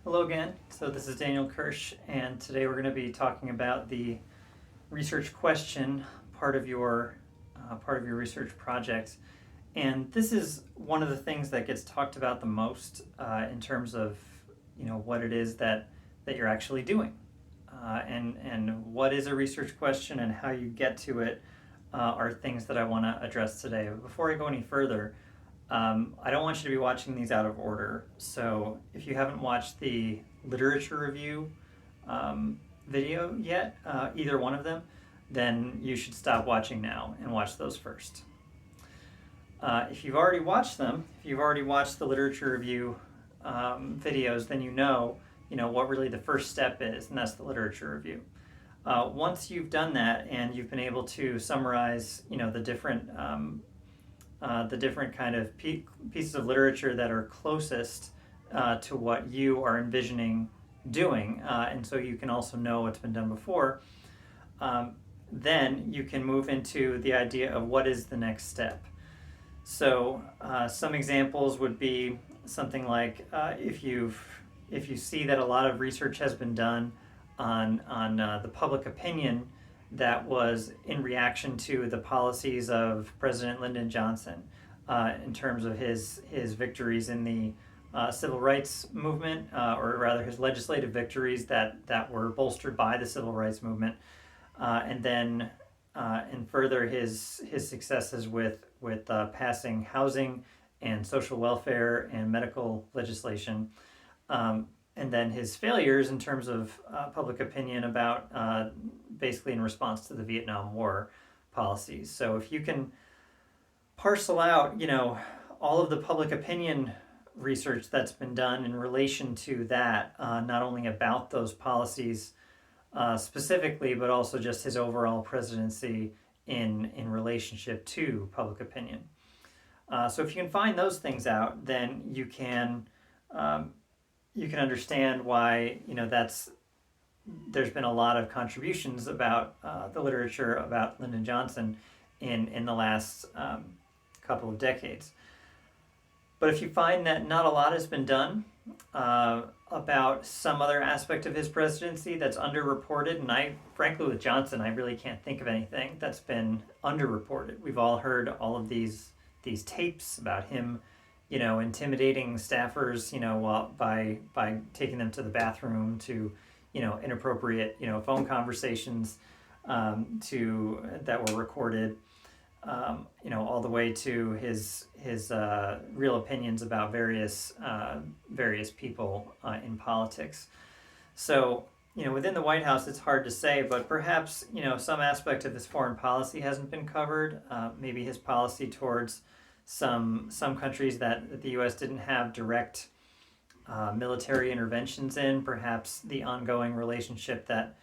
Hello again. So this is Daniel Kirsch, and today we're going to be talking about the research question part of your research project. And this is one of the things that gets talked about the most in terms of what it is that you're actually doing, and what is a research question and how you get to it are things that I want to address today. But before I go any further, I don't want you to be watching these out of order. So if you haven't watched the literature review video yet, either one of them, then you should stop watching now and watch those first. If you've already watched them, if you've already watched the literature review videos, then you know what really the first step is, and that's the literature review. Once you've done that and you've been able to summarize, the different kind of pieces of literature that are closest to what you are envisioning doing, and so you can also know what's been done before, then you can move into the idea of what is the next step. So some examples would be something like if you see that a lot of research has been done on the public opinion that was in reaction to the policies of President Lyndon Johnson in terms of his victories in the civil rights movement, or rather his legislative victories that were bolstered by the civil rights movement, and further his successes with passing housing and social welfare and medical legislation. And then his failures in terms of public opinion about basically in response to the Vietnam War policies. So if you can parcel out, all of the public opinion research that's been done in relation to that, not only about those policies specifically, but also just his overall presidency in relationship to public opinion. So if you can find those things out, then you can understand why there's been a lot of contributions about the literature about Lyndon Johnson in the last couple of decades. But if you find that not a lot has been done about some other aspect of his presidency that's underreported, and frankly with Johnson, I really can't think of anything that's been underreported. We've all heard all of these tapes about him intimidating staffers, by taking them to the bathroom, to, inappropriate, phone conversations, that were recorded, all the way to his real opinions about various people in politics. So, within the White House, it's hard to say, but perhaps, some aspect of his foreign policy hasn't been covered. Maybe his policy towards some countries that the U.S. didn't have direct military interventions in, perhaps the ongoing relationship that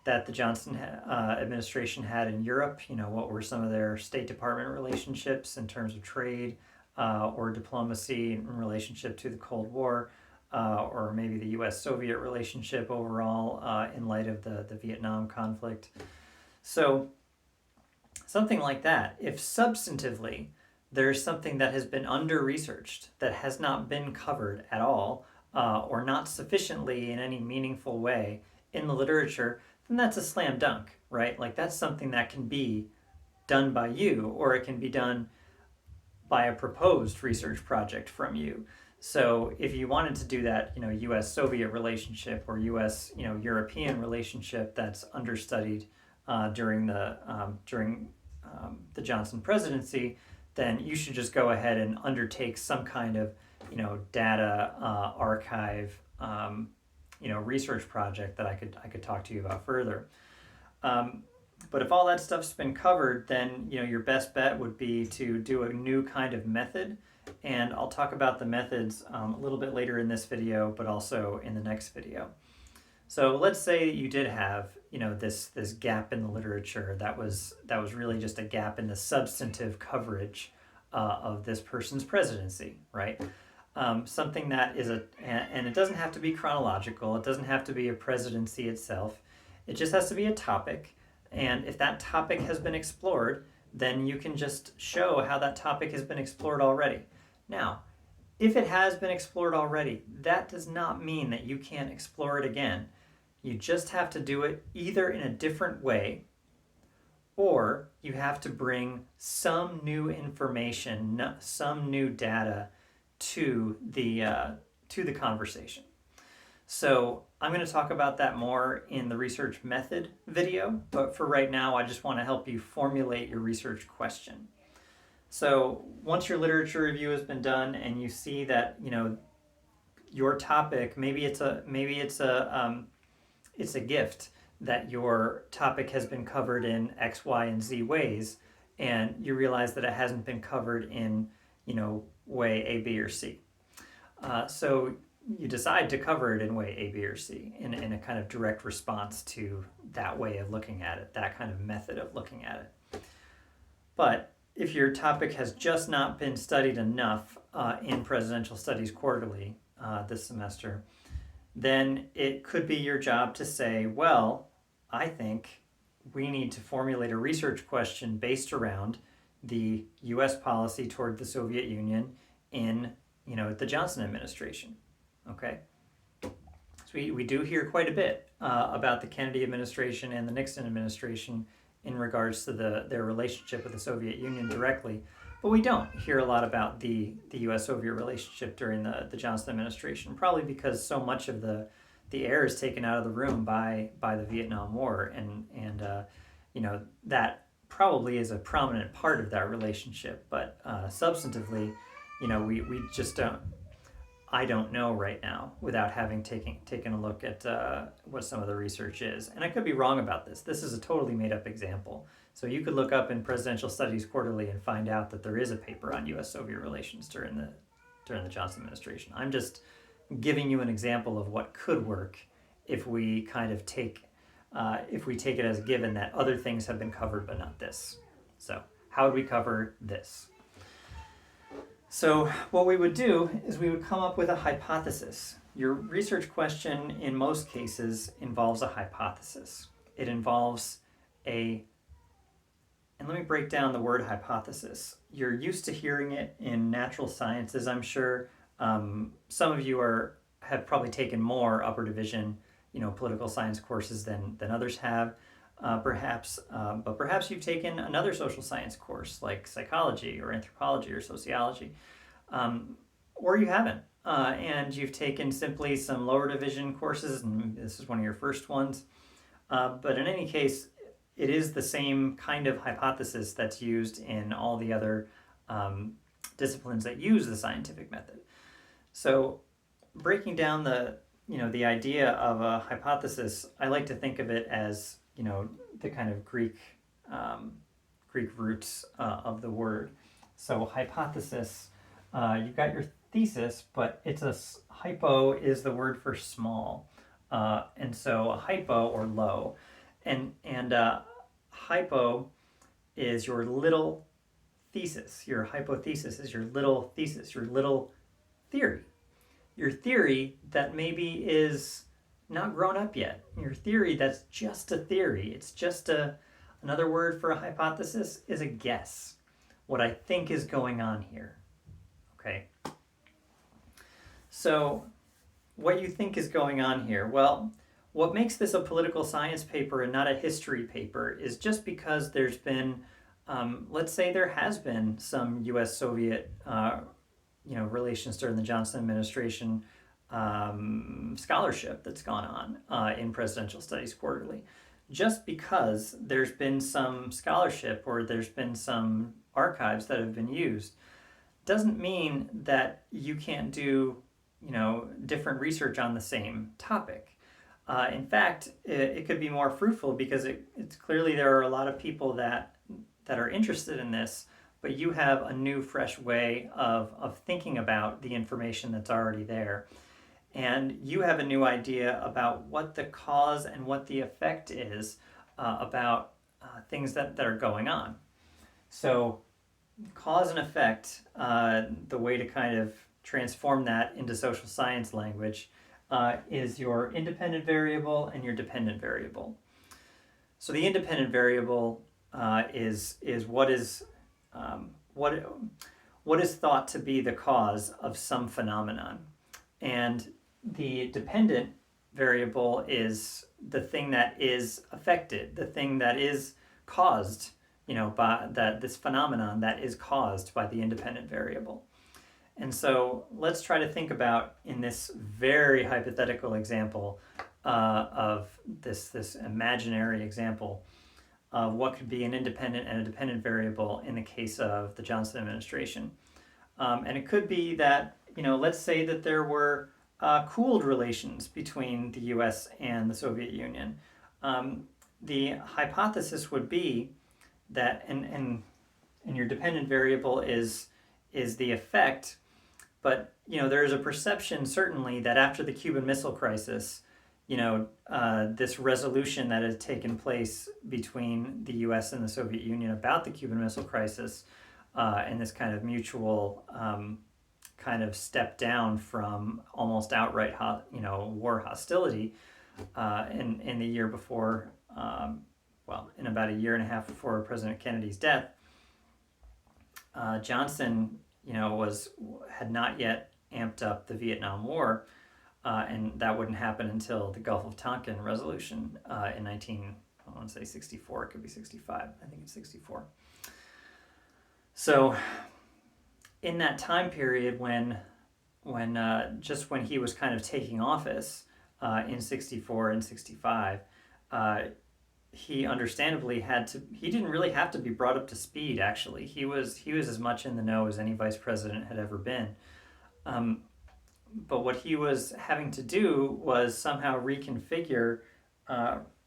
the Johnson administration had in Europe. What were some of their State Department relationships in terms of trade or diplomacy in relationship to the Cold War, or maybe the U.S.-Soviet relationship overall in light of the Vietnam conflict. So something like that. If substantively there's something that has been under-researched, that has not been covered at all, or not sufficiently in any meaningful way in the literature, then that's a slam dunk, right? Like that's something that can be done by you, or it can be done by a proposed research project from you. So if you wanted to do that, U.S.-Soviet relationship or U.S.-European relationship that's understudied during the Johnson presidency, then you should just go ahead and undertake some kind of, data archive, research project that I could talk to you about further. But if all that stuff's been covered, then your best bet would be to do a new kind of method, and I'll talk about the methods a little bit later in this video, but also in the next video. So let's say you did have this gap in the literature that was really just a gap in the substantive coverage of this person's presidency, right? Something that is and it doesn't have to be chronological. It doesn't have to be a presidency itself. It just has to be a topic. And if that topic has been explored, then you can just show how that topic has been explored already. Now, if it has been explored already, that does not mean that you can't explore it again. You just have to do it either in a different way, or you have to bring some new information, some new data to the conversation. So I'm going to talk about that more in the research method video, but for right now, I just want to help you formulate your research question. So once your literature review has been done and you see that, your topic, it's a gift that your topic has been covered in X, Y, and Z ways, and you realize that it hasn't been covered in, way A, B, or C. So you decide to cover it in way A, B, or C in a kind of direct response to that way of looking at it, that kind of method of looking at it. But if your topic has just not been studied enough in Presidential Studies Quarterly this semester, then it could be your job to say, well, I think we need to formulate a research question based around the U.S. policy toward the Soviet Union in, the Johnson administration. Okay? So we do hear quite a bit about the Kennedy administration and the Nixon administration in regards to their relationship with the Soviet Union directly, but we don't hear a lot about the U.S.-Soviet relationship during the Johnson administration, probably because so much of the air is taken out of the room by the Vietnam War, and that probably is a prominent part of that relationship, but substantively, we just don't. I don't know right now without having taken a look at what some of the research is. And I could be wrong about this. This is a totally made up example. So you could look up in Presidential Studies Quarterly and find out that there is a paper on U.S.-Soviet relations during the Johnson administration. I'm just giving you an example of what could work if we kind of take it as a given that other things have been covered but not this. So how would we cover this? So what we would do is we would come up with a hypothesis. Your research question in most cases involves a hypothesis. It involves and let me break down the word hypothesis. You're used to hearing it in natural sciences, I'm sure. Some of you have probably taken more upper division, political science courses than others have. Perhaps you've taken another social science course like psychology or anthropology or sociology, or you haven't, and you've taken simply some lower division courses, and this is one of your first ones. But in any case, it is the same kind of hypothesis that's used in all the other disciplines that use the scientific method. So, breaking down the idea of a hypothesis, I like to think of it as the kind of Greek roots of the word. So hypothesis, you've got your thesis, but hypo is the word for small, and so a hypo or low, and hypo is your little thesis. Your hypothesis is your little thesis, your little theory, your theory that maybe is not grown up yet. Your theory that's just a theory. It's just another word for a hypothesis is a guess. What I think is going on here. Okay. So what you think is going on here? Well, what makes this a political science paper and not a history paper is just because there's been, let's say there has been some U.S.-Soviet, relations during the Johnson administration scholarship that's gone on in Presidential Studies Quarterly. Just because there's been some scholarship or there's been some archives that have been used doesn't mean that you can't do, different research on the same topic. In fact, it could be more fruitful because it's clearly there are a lot of people that are interested in this, but you have a new, fresh way of thinking about the information that's already there. And you have a new idea about what the cause and what the effect is about things that are going on. So cause and effect, the way to kind of transform that into social science language is your independent variable and your dependent variable. So the independent variable is what what is thought to be the cause of some phenomenon. And the dependent variable is the thing that is affected, the thing that is caused, by that this phenomenon that is caused by the independent variable. And so let's try to think about, in this very hypothetical example of this imaginary example, of what could be an independent and a dependent variable in the case of the Johnson administration. And it could be that, let's say that there were cooled relations between the US and the Soviet Union. The hypothesis would be that, and your dependent variable is the effect, but there is a perception certainly that after the Cuban Missile Crisis, this resolution that had taken place between the U.S. and the Soviet Union about the Cuban Missile Crisis, and this kind of mutual kind of step down from almost outright war hostility in the year before, in about a year and a half before President Kennedy's death, Johnson had not yet amped up the Vietnam War. And that wouldn't happen until the Gulf of Tonkin resolution in I want to say 64, it could be 65, I think it's 64. So in that time period when he was kind of taking office in 64 and 65, he understandably he didn't really have to be brought up to speed, actually. He was as much in the know as any vice president had ever been. But what he was having to do was somehow reconfigure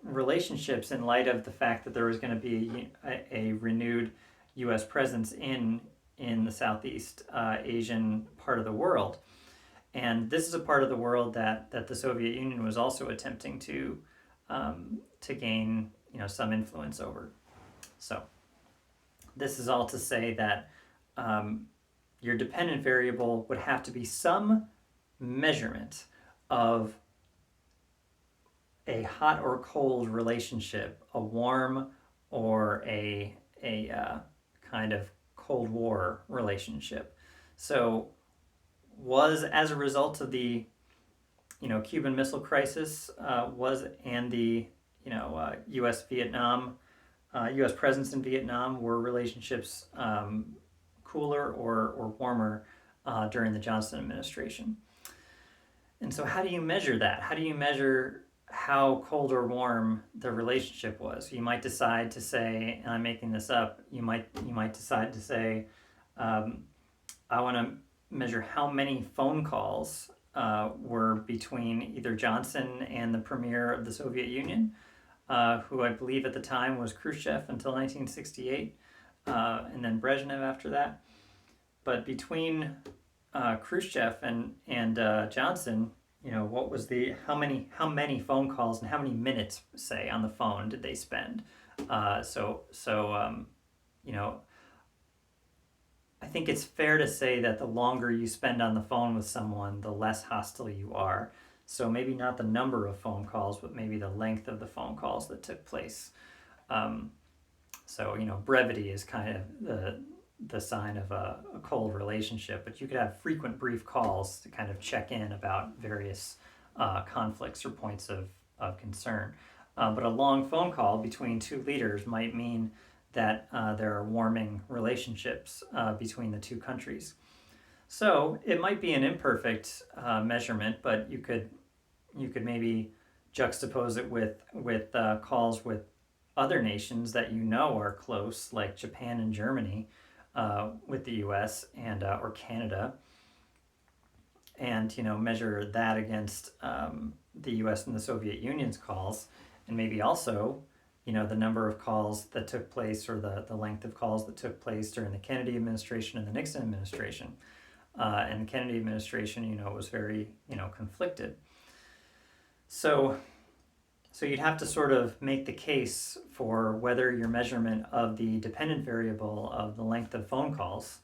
relationships in light of the fact that there was going to be a renewed U.S. presence in the Southeast Asian part of the world. And this is a part of the world that the Soviet Union was also attempting to gain some influence over. So this is all to say that your dependent variable would have to be some measurement of a hot or cold relationship, a warm or a kind of Cold War relationship. So was, as a result of the Cuban Missile Crisis, and the U.S. presence in Vietnam, were relationships cooler or warmer during the Johnson administration? And so how do you measure that? How do you measure how cold or warm the relationship was? You might decide to say, and I'm making this up, you might decide to say, I want to measure how many phone calls were between either Johnson and the premier of the Soviet Union, who I believe at the time was Khrushchev until 1968, and then Brezhnev after that. But between Khrushchev and Johnson, what was how many phone calls and how many minutes, say, on the phone did they spend? I think it's fair to say that the longer you spend on the phone with someone, the less hostile you are. So maybe not the number of phone calls, but maybe the length of the phone calls that took place. Brevity is kind of the sign of a cold relationship, but you could have frequent brief calls to kind of check in about various conflicts or points of concern. But a long phone call between two leaders might mean that there are warming relationships between the two countries. So it might be an imperfect measurement, but you could maybe juxtapose it with calls with other nations that are close, like Japan and Germany, with the U.S. and or Canada, and measure that against the U.S. and the Soviet Union's calls, and maybe also the number of calls that took place, or the length of calls that took place during the Kennedy administration and the Nixon administration. And the Kennedy administration, was very conflicted. So you'd have to sort of make the case for whether your measurement of the dependent variable of the length of phone calls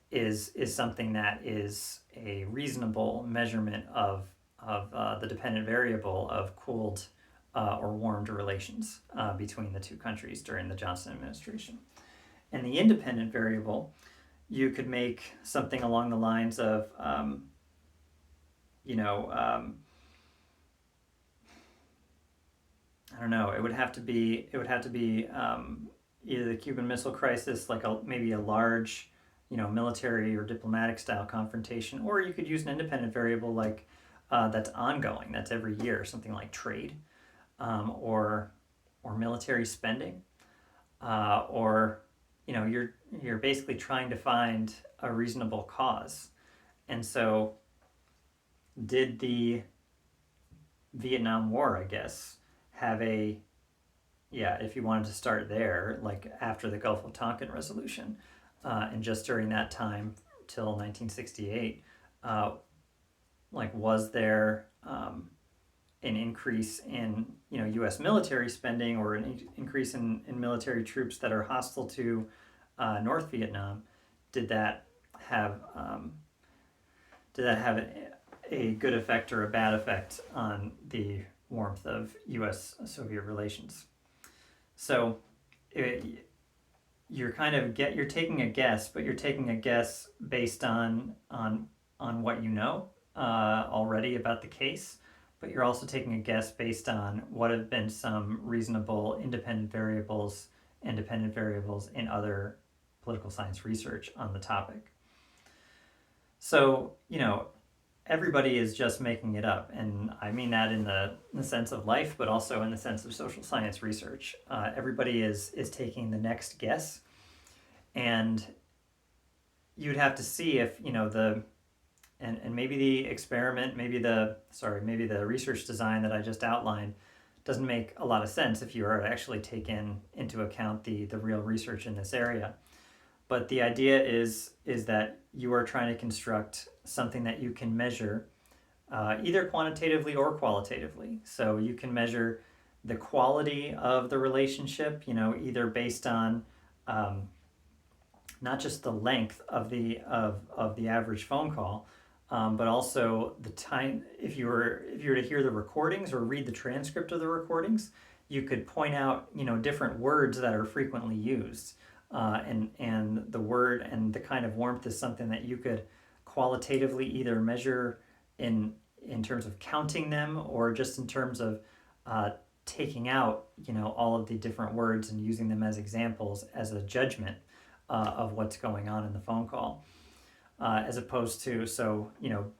is something that is a reasonable measurement of the dependent variable of cooled or warmed relations between the two countries during the Johnson administration. And the independent variable, you could make something along the lines of, you know, I don't know. It would have to be. It would have to be either the Cuban Missile Crisis, like maybe a large, military or diplomatic style confrontation, or you could use an independent variable like that's ongoing, that's every year, something like trade, or military spending, or you're basically trying to find a reasonable cause, and so did the Vietnam War, I guess, have a yeah, if you wanted to start there, like after the Gulf of Tonkin resolution, and just during that time till 1968, uh, like was there an increase in U.S. military spending or an increase in military troops that are hostile to North Vietnam? Did that have a good effect or a bad effect on the warmth of U.S.-Soviet relations? So you're taking a guess, but you're taking a guess based on what you know already about the case, but you're also taking a guess based on what have been some reasonable independent variables in other political science research on the topic. So, everybody is just making it up, and I mean that in the sense of life, but also in the sense of social science research. Everybody is taking the next guess, and you'd have to see if and maybe the experiment, maybe the research design that I just outlined doesn't make a lot of sense if you are actually taking into account the real research in this area. But the idea is that you are trying to construct something that you can measure either quantitatively or qualitatively. So you can measure the quality of the relationship, either based on not just the length of the average phone call, but also the time. If you were to hear the recordings or read the transcript of the recordings, you could point out different words that are frequently used. And the word and the kind of warmth is something that you could qualitatively either measure in terms of counting them or just in terms of taking out all of the different words and using them as examples as a judgment of what's going on in the phone call, as opposed to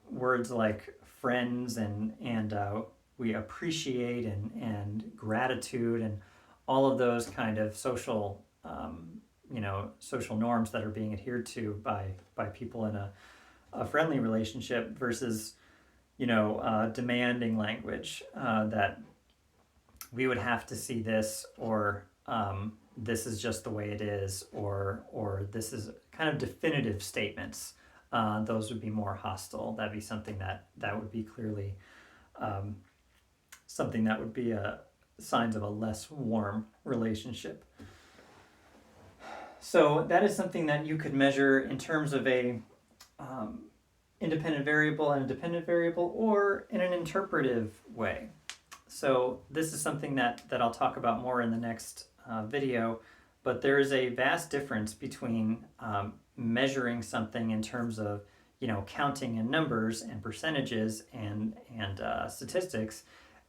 words like friends and we appreciate and gratitude and all of those kind of social social norms that are being adhered to by people in a friendly relationship versus demanding language that we would have to see this, or this is just the way it is, or this is kind of definitive statements. Those would be more hostile. That'd be something that would be clearly something that would be signs of a less warm relationship. So that is something that you could measure in terms of a independent variable and a dependent variable, or in an interpretive way. So this is something that I'll talk about more in the next video, but there is a vast difference between measuring something in terms of counting in numbers and percentages and statistics,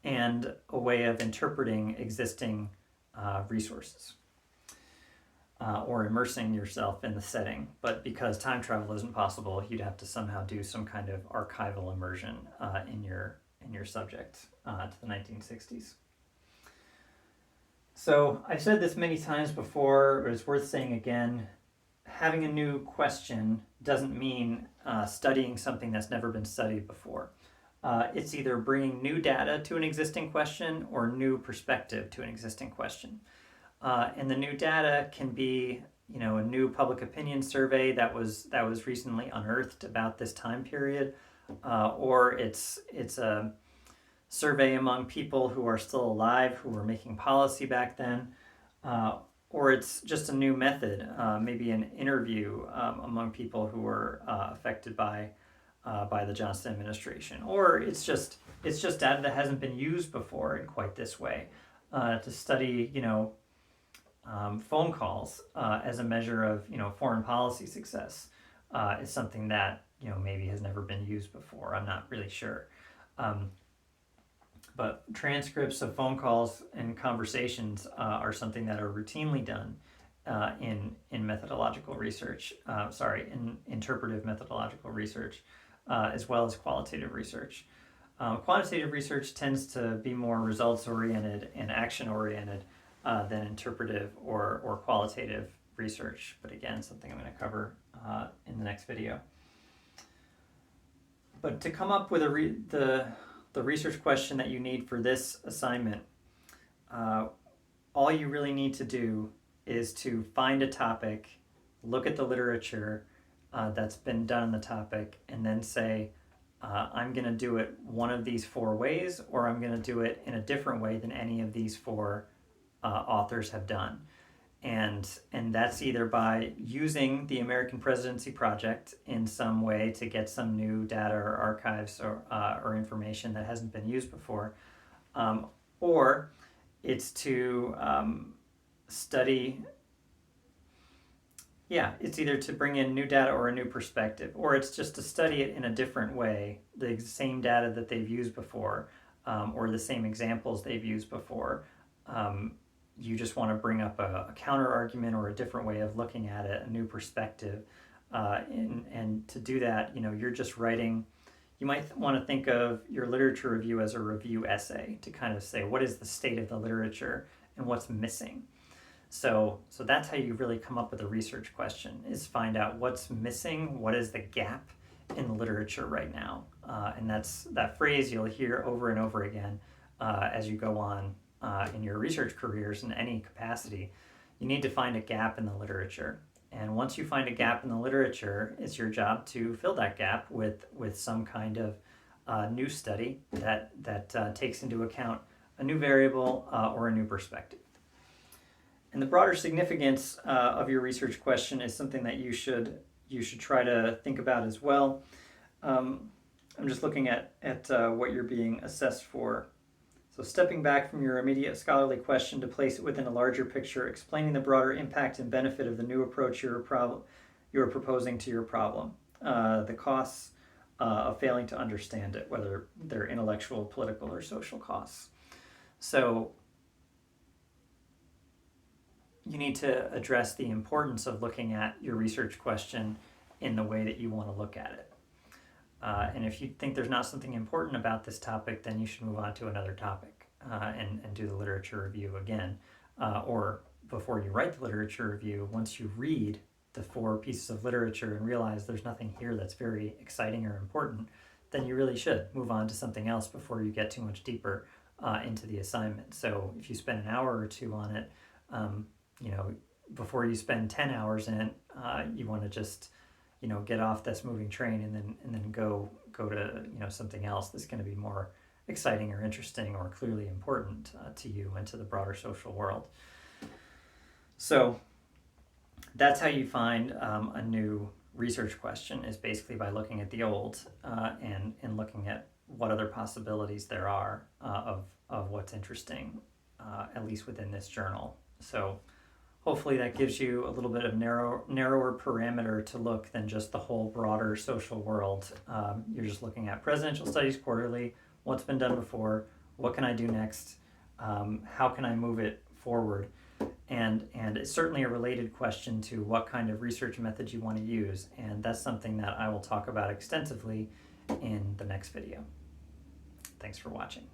and a way of interpreting existing resources. Or immersing yourself in the setting. But because time travel isn't possible, you'd have to somehow do some kind of archival immersion in your subject to the 1960s. So I've said this many times before, but it's worth saying again. Having a new question doesn't mean studying something that's never been studied before. It's either bringing new data to an existing question or new perspective to an existing question. And the new data can be, a new public opinion survey that was recently unearthed about this time period, or it's a survey among people who are still alive who were making policy back then, or it's just a new method, maybe an interview among people who were affected by the Johnson administration, or it's just data that hasn't been used before in quite this way to study, phone calls as a measure of foreign policy success. is something that maybe has never been used before. I'm not really sure. But transcripts of phone calls and conversations are something that are routinely done in methodological research. In interpretive methodological research, as well as qualitative research. Quantitative research tends to be more results-oriented and action-oriented than interpretive or qualitative research. But again, something I'm going to cover in the next video. But to come up with the research question that you need for this assignment, all you really need to do is to find a topic, look at the literature that's been done on the topic, and then say, I'm going to do it one of these 4 ways, or I'm going to do it in a different way than any of these 4 authors have done. And that's either by using the American Presidency Project in some way to get some new data or archives or information that hasn't been used before, or it's to study. It's either to bring in new data or a new perspective, or it's just to study it in a different way, the same data that they've used before, or the same examples they've used before. You just want to bring up a counter argument or a different way of looking at it, a new perspective. And to do that, you're just writing. You might want to think of your literature review as a review essay to kind of say, what is the state of the literature and what's missing? So that's how you really come up with a research question, is find out what's missing, what is the gap in the literature right now. And that's that phrase you'll hear over and over again as you go on in your research careers in any capacity. You need to find a gap in the literature. And once you find a gap in the literature, it's your job to fill that gap with some kind of new study that takes into account a new variable or a new perspective. And the broader significance of your research question is something that you should try to think about as well. I'm just looking at what you're being assessed for. So stepping back from your immediate scholarly question to place it within a larger picture, explaining the broader impact and benefit of the new approach you're proposing to your problem, the costs of failing to understand it, whether they're intellectual, political, or social costs. So you need to address the importance of looking at your research question in the way that you want to look at it. And if you think there's not something important about this topic, then you should move on to another topic and do the literature review again. Or before you write the literature review, once you read the 4 pieces of literature and realize there's nothing here that's very exciting or important, then you really should move on to something else before you get too much deeper into the assignment. So if you spend an hour or 2 on it, before you spend 10 hours in it, you want to just get off this moving train and then go to something else that's going to be more exciting or interesting or clearly important to you and to the broader social world. So that's how you find a new research question, is basically by looking at the old and looking at what other possibilities there are of what's interesting, at least within this journal. So hopefully that gives you a little bit of narrower parameter to look than just the whole broader social world. You're just looking at Presidential Studies Quarterly, what's been done before, what can I do next, how can I move it forward, and it's certainly a related question to what kind of research methods you want to use, and that's something that I will talk about extensively in the next video. Thanks for watching.